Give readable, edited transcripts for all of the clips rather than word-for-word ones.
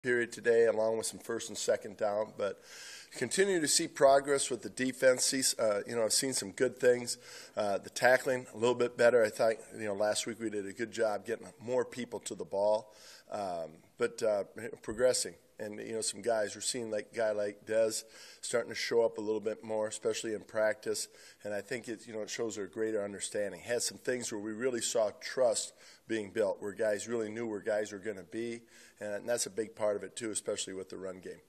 period today, along with some first and second down. But continue to see progress with the defense. I've seen some good things. The tackling a little bit better. I thought last week we did a good job getting more people to the ball, but progressing. And some guys we're seeing, like a guy like Dez starting to show up a little bit more, especially in practice. And I think it shows a greater understanding. Had some things where we really saw trust being built, where guys really knew where guys were going to be, and that's a big part of it too, especially with the run game.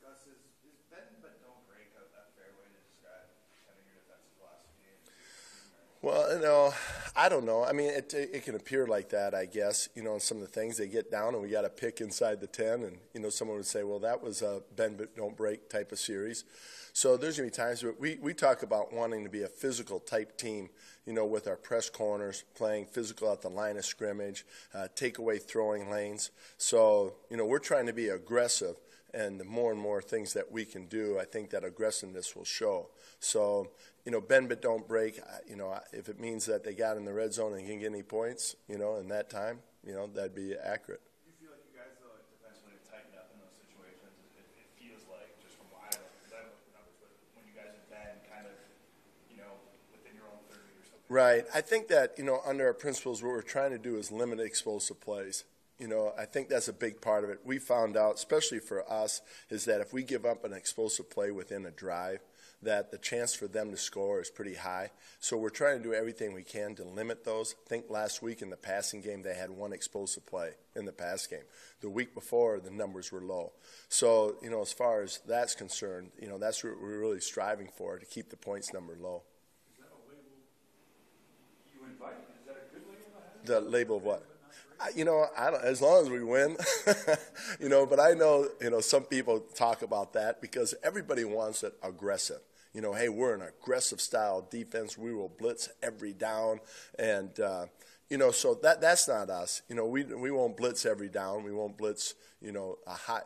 Gus, is bend but don't break a fair way to describe kind of your defensive philosophy? Well, I don't know. I mean, it can appear like that, I guess. In some of the things they get down and we got to pick inside the 10, and someone would say, well, that was a bend but don't break type of series. So there's going to be times where we talk about wanting to be a physical type team, with our press corners, playing physical at the line of scrimmage, take away throwing lanes. So, we're trying to be aggressive, and the more and more things that we can do, I think that aggressiveness will show. So, bend but don't break, if it means that they got in the red zone and can get any points, in that time, that'd be accurate. Do you feel like you guys, though, defensively have tightened up in those situations? It feels like, just from what I look at the numbers, but when you guys have been kind of, within your own 30 or something. Right. I think that, under our principles, what we're trying to do is limit explosive plays. I think that's a big part of it. We found out, especially for us, is that if we give up an explosive play within a drive, that the chance for them to score is pretty high. So we're trying to do everything we can to limit those. I think last week in the passing game, they had one explosive play in the pass game. The week before, the numbers were low. So, as far as that's concerned, that's what we're really striving for, to keep the points number low. Is that a label you invite? Is that a good label? The label of what? I don't, as long as we win, but I know, some people talk about that because everybody wants it aggressive. Hey, we're an aggressive style defense. We will blitz every down. And, so that's not us. We won't blitz every down. We won't blitz, a high,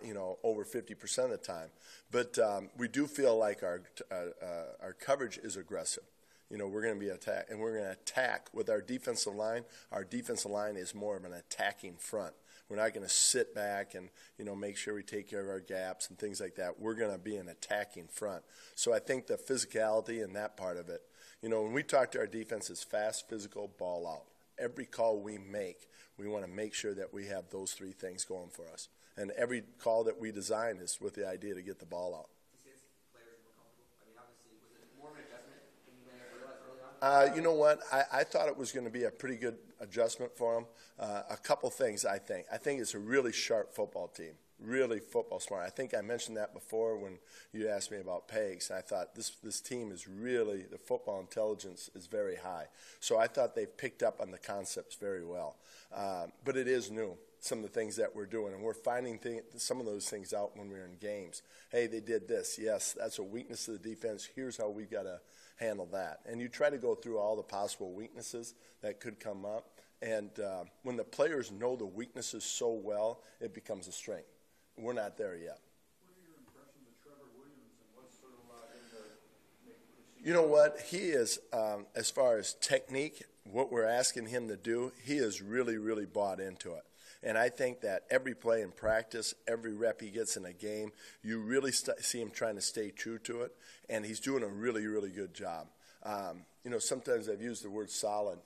over 50% of the time. But we do feel like our coverage is aggressive. We're going to be attacked, and we're going to attack with our defensive line. Our defensive line is more of an attacking front. We're not going to sit back and, make sure we take care of our gaps and things like that. We're going to be an attacking front. So I think the physicality and that part of it, when we talk to our defense, it's fast, physical, ball out. Every call we make, we want to make sure that we have those three things going for us. And every call that we design is with the idea to get the ball out. You know what? I thought it was going to be a pretty good adjustment for them. A couple things, I think. I think it's a really sharp football team, really football smart. I think I mentioned that before when you asked me about Pegs. I thought this team is really, the football intelligence is very high. So I thought they've picked up on the concepts very well. But it is new, some of the things that we're doing. And we're finding some of those things out when we're in games. Hey, they did this. Yes, that's a weakness of the defense. Here's how we've got to handle that. And you try to go through all the possible weaknesses that could come up. And when the players know the weaknesses so well, it becomes a strength. We're not there yet. What are your impressions of Trevor Williams and what's sort of allowed him to make You know what? He is, as far as technique, what we're asking him to do, he is really, really bought into it. And I think that every play in practice, every rep he gets in a game, you really see him trying to stay true to it, and he's doing a really, really good job. Sometimes I've used the word solid.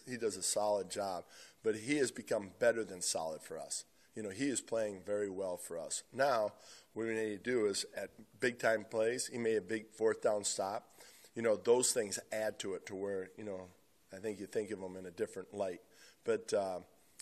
He does a solid job, but he has become better than solid for us. He is playing very well for us. Now, what we need to do is at big-time plays, he made a big fourth down stop. Those things add to it to where, I think you think of him in a different light. But,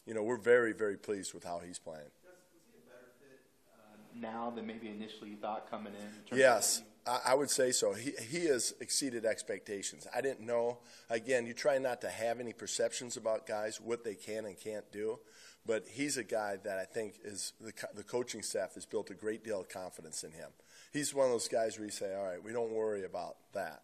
we're very, very pleased with how he's playing. Was he a better fit now than maybe initially you thought coming in? Yes, I would say so. He has exceeded expectations. I didn't know. Again, you try not to have any perceptions about guys, what they can and can't do. But he's a guy that I think is the coaching staff has built a great deal of confidence in him. He's one of those guys where you say, all right, we don't worry about that.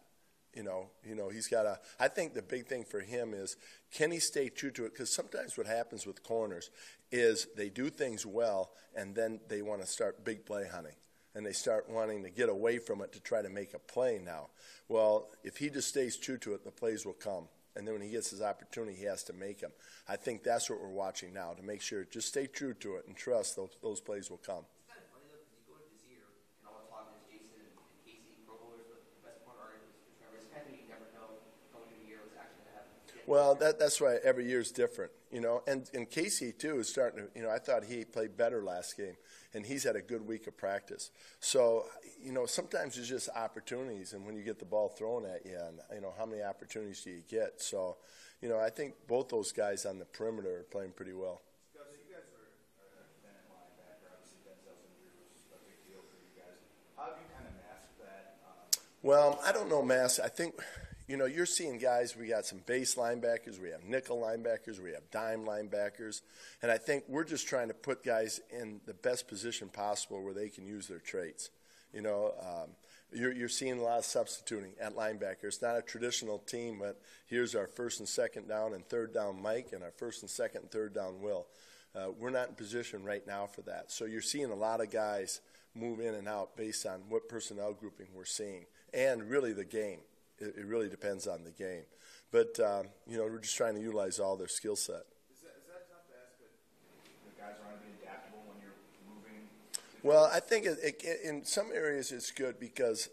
He's got a – I think the big thing for him is can he stay true to it? Because sometimes what happens with corners is they do things well and then they want to start big play hunting. And they start wanting to get away from it to try to make a play now. Well, if he just stays true to it, the plays will come. and then when he gets his opportunity, he has to make them. I think that's what we're watching now, to make sure, just stay true to it and trust those plays will come. It's kind of funny though, because you go into this year, and all the talk is Jason and Casey, Pro Bowlers, but the best part are Trevor. It's kind of you never know going into the year what's actually going to happen. Well, that's why every year is different, and Casey too is starting to, I thought he played better last game, and he's had a good week of practice. So, sometimes it's just opportunities, and when you get the ball thrown at you, and how many opportunities do you get? So, I think both those guys on the perimeter are playing pretty well. You guys are a defendant linebacker. Obviously, Denzel's injury was a big deal for you guys. How do you kind of mask that? Well, I don't know, mask. I think. You're seeing guys, we got some base linebackers, we have nickel linebackers, we have dime linebackers, and I think we're just trying to put guys in the best position possible where they can use their traits. You're seeing a lot of substituting at linebacker. It's not a traditional team, but here's our first and second down and third down Mike and our first and second and third down Will. We're not in position right now for that. So you're seeing a lot of guys move in and out based on what personnel grouping we're seeing and really the game. It really depends on the game. But, we're just trying to utilize all their skill set. Is that tough to ask, but the guys aren't being adaptable when you're moving? Well, I think in some areas it's good because,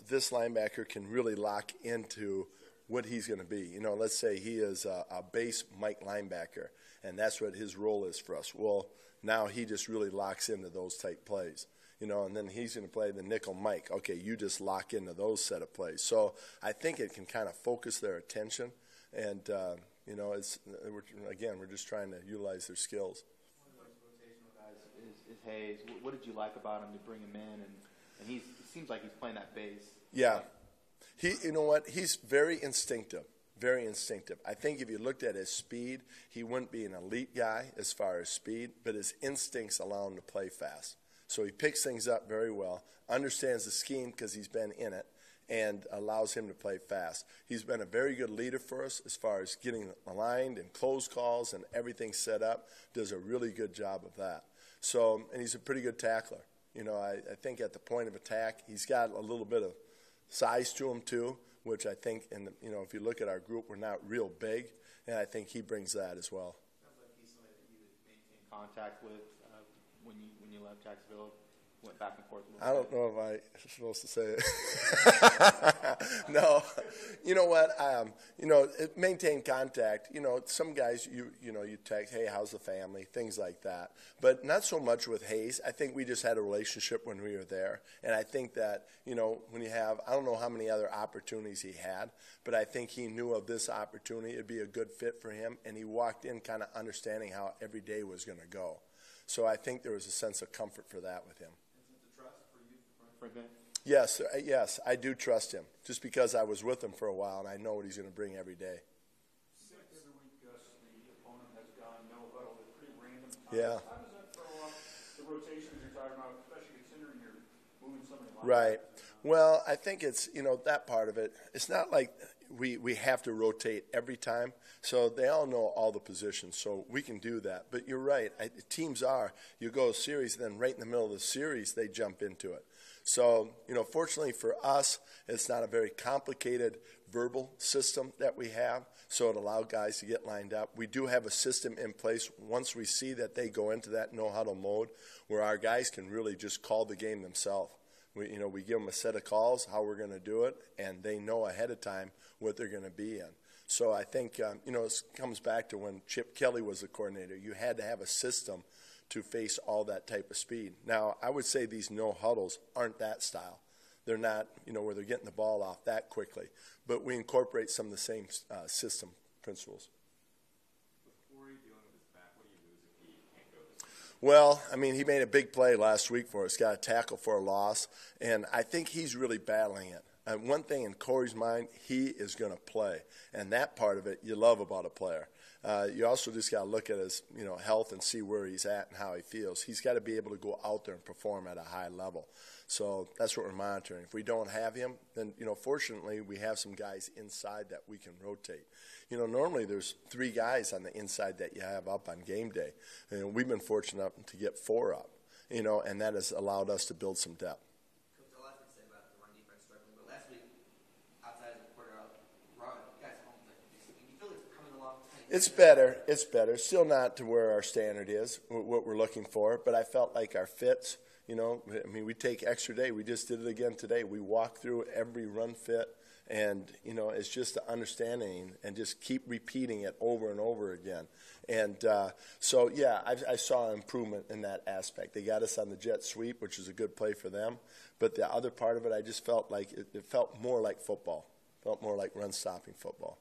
this linebacker can really lock into what he's going to be. Let's say he is a base Mike linebacker, and that's what his role is for us. Well, now he just really locks into those type plays. And then he's going to play the nickel Mike. Okay, you just lock into those set of plays. So I think it can kind of focus their attention, and we're just trying to utilize their skills. One of those rotational guys is Hayes. What did you like about him to bring him in? And it seems like he's playing that base. Yeah, he's very instinctive. Very instinctive. I think if you looked at his speed, he wouldn't be an elite guy as far as speed, but his instincts allow him to play fast. So he picks things up very well, understands the scheme because he's been in it, and allows him to play fast. He's been a very good leader for us as far as getting aligned and close calls and everything set up. Does a really good job of that. So, and he's a pretty good tackler. I think at the point of attack, he's got a little bit of size to him too, which I think, if you look at our group, we're not real big, and I think he brings that as well. Sounds like he's somebody that you would maintain contact with when you left Jacksonville, went back and forth a little bit. I don't know if I'm supposed to say it. No. You know what? Maintain contact. Some guys, you text, hey, how's the family? Things like that. But not so much with Hayes. I think we just had a relationship when we were there. And I think that, when you have, I don't know how many other opportunities he had, but I think he knew of this opportunity. It'd be a good fit for him. And he walked in kind of understanding how every day was going to go. So I think there was a sense of comfort for that with him. Is it the trust for you for a bit? Yes, I do trust him, just because I was with him for a while and I know what he's going to bring every day. Every week, Gus, the opponent has gone no huddle at pretty random times. Yeah. How does that throw off the rotations you're talking about, especially considering you're moving so many lines? Right. Well, I think it's, that part of it. It's not like we have to rotate every time. So they all know all the positions, so we can do that. But you're right. Teams you go a series, then right in the middle of the series, they jump into it. So, fortunately for us, it's not a very complicated verbal system that we have, so it allows guys to get lined up. We do have a system in place once we see that they go into that no-huddle mode where our guys can really just call the game themselves. We give them a set of calls, how we're going to do it, and they know ahead of time what they're going to be in. So I think, it comes back to when Chip Kelly was the coordinator. You had to have a system to face all that type of speed. Now, I would say these no-huddles aren't that style. They're not, where they're getting the ball off that quickly. But we incorporate some of the same system principles. With Corey dealing with his back, what do you do if he can't go this week? Well, he made a big play last week for us, got a tackle for a loss, and I think he's really battling it. And one thing in Corey's mind, he is going to play. And that part of it you love about a player. You also just got to look at his health and see where he's at and how he feels. He's got to be able to go out there and perform at a high level. So that's what we're monitoring. If we don't have him, then, fortunately, we have some guys inside that we can rotate. Normally there's 3 guys on the inside that you have up on game day. And we've been fortunate to get 4 up, and that has allowed us to build some depth. It's better. It's better. Still not to where our standard is, what we're looking for. But I felt like our fits, we take extra day. We just did it again today. We walked through every run fit, and it's just the understanding and just keep repeating it over and over again. And so yeah, I saw improvement in that aspect. They got us on the jet sweep, which is a good play for them. But the other part of it, I just felt like it felt more like football. Felt more like run stopping football.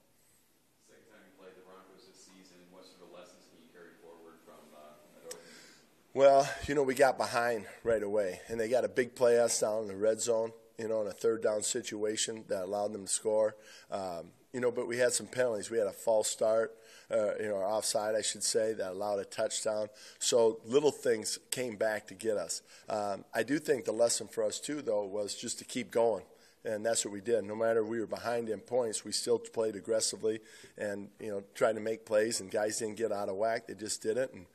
Well, we got behind right away, and they got a big play us down in the red zone, in a third down situation that allowed them to score. But we had some penalties. We had a false start, or offside, I should say, that allowed a touchdown. So little things came back to get us. I do think the lesson for us, too, though, was just to keep going. And that's what we did. No matter we were behind in points, we still played aggressively and, tried to make plays. And guys didn't get out of whack. They just didn't. And,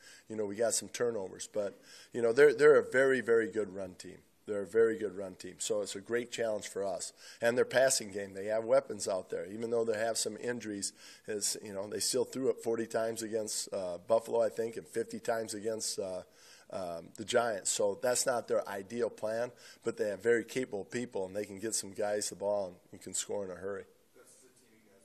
we got some turnovers. But, they're a very, very good run team. They're a very good run team. So it's a great challenge for us. And their passing game, they have weapons out there. Even though they have some injuries, they still threw it 40 times against Buffalo, I think, and 50 times against the Giants. So that's not their ideal plan, but they have very capable people, and they can get some guys the ball and you can score in a hurry. That's the team you guys,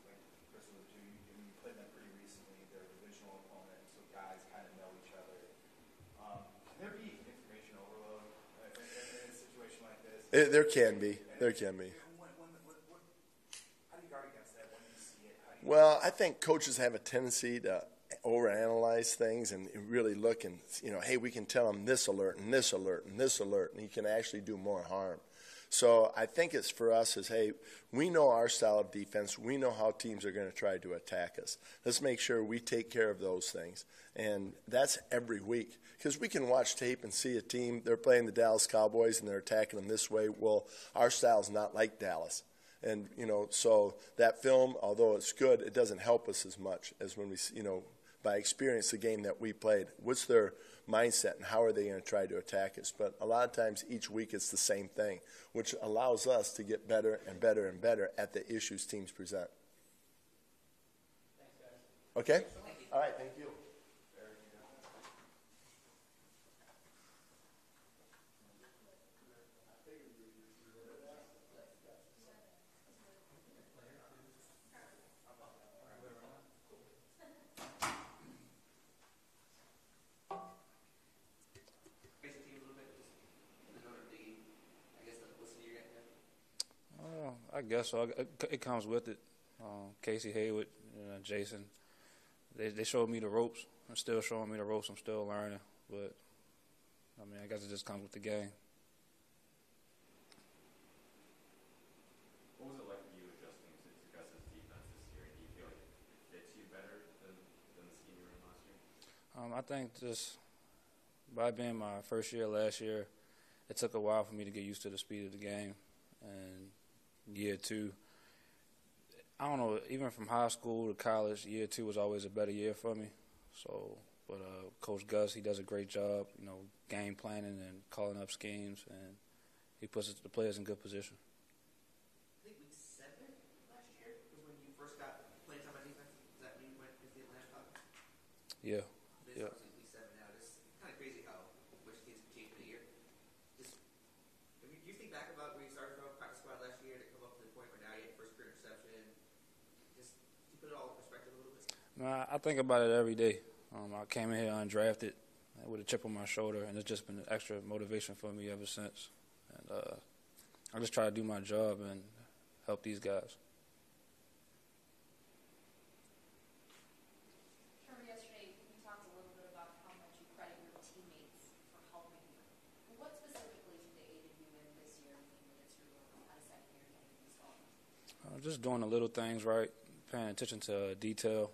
like Chris alluded to, you played them pretty recently. They're a divisional opponent, so guys kind of know each other. Can there be information overload in a situation like this? There can be. There can be. How do you guard against that when you see it? Well, I think coaches have a tendency to overanalyze things and really look and, hey, we can tell them this alert and this alert and this alert, and you can actually do more harm. So I think it's for us is, hey, we know our style of defense. We know how teams are going to try to attack us. Let's make sure we take care of those things. And that's every week. Because we can watch tape and see a team, they're playing the Dallas Cowboys and they're attacking them this way. Well, our style is not like Dallas. And, so that film, although it's good, it doesn't help us as much as when we, by experience the game that we played. What's their mindset and how are they going to try to attack us? But a lot of times each week it's the same thing, which allows us to get better and better and better at the issues teams present. Thanks, guys. Okay? All right, thank you. I guess so. It comes with it. Casey Hayward, Jason, they showed me the ropes. I'm still showing me the ropes. I'm still learning. But, I guess it just comes with the game. What was it like for you adjusting to Gus's defense this year? Do you feel like it fits you better than the scheme you were in last year? I think just by being my first year last year, it took a while for me to get used to the speed of the game. And year two, I don't know, even from high school to college, year two was always a better year for me. So, but Coach Gus, he does a great job, game planning and calling up schemes, and he puts the players in good position. I think week 7 last year was when you first got playing time on defense. Is that when you went into the Atlanta Falcons? Yeah. It's Yeah. obviously week 7 now. It's kind of crazy how which teams can change in a year. Just, do you think back about where you started from, practice squad last year, to come up to the point where now you had first career interception? Just to put it all in perspective a little bit. I think about it every day. I came in here undrafted with a chip on my shoulder, and it's just been an extra motivation for me ever since. And I just try to do my job and help these guys. Trevor, yesterday you talked a little bit about how much you credit your teammates for helping you. What specifically have they aided you in this year, being that you're out of second year getting these Dolphins? Just doing the little things right, paying attention to detail,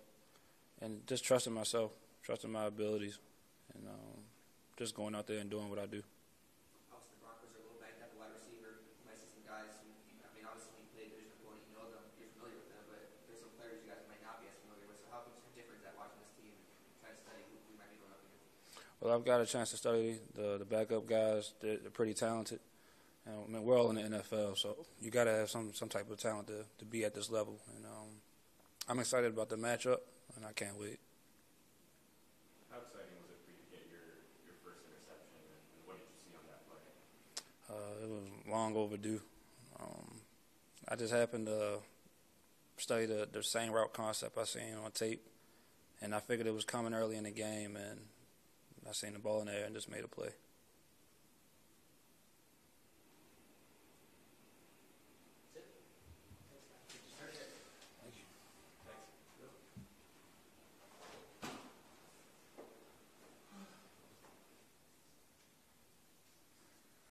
and just trusting myself, trusting my abilities, and just going out there and doing what I do. Obviously, the Broncos are a little banged up at wide receiver. You might see some guys who, obviously when you play division opponent, you know them, you're familiar with them, but there's some players you guys might not be as familiar with. So how different is that watching this team and trying to study who you might be going up against? Well, I've got a chance to study the backup guys. They're pretty talented. And, we're all in the NFL, so you got to have some type of talent to be at this level. And I'm excited about the matchup. and I can't wait. How exciting was it for you to get your first interception, and what did you see on that play? It was long overdue. I just happened to study the same route concept I seen on tape, and I figured it was coming early in the game, and I seen the ball in there and just made a play.